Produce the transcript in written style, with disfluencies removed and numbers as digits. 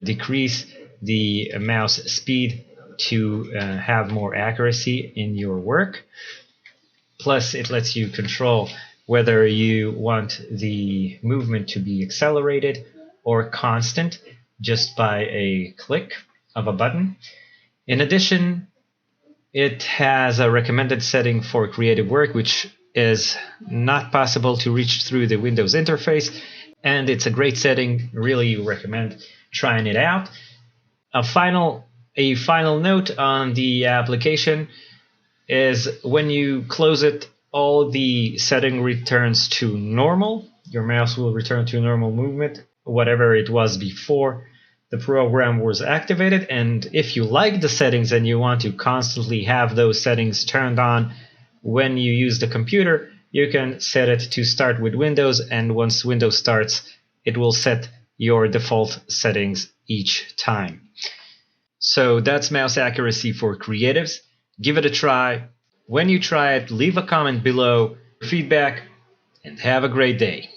decrease the mouse speed to have more accuracy in your work. Plus, it lets you control whether you want the movement to be accelerated or constant just by a click of a button. In addition, it has a recommended setting for creative work, which is not possible to reach through the Windows interface, and it's a great setting. Really recommend trying it out. A final note on the application is when you close it, all the setting returns to normal. Your mouse will return to normal movement, whatever it was before the program was activated. And if you like the settings and you want to constantly have those settings turned on when you use the computer, you can set it to start with Windows, and once Windows starts, it will set your default settings each time. So that's mouse accuracy for creatives. Give it a try. When you try it, leave a comment below, feedback, and have a great day.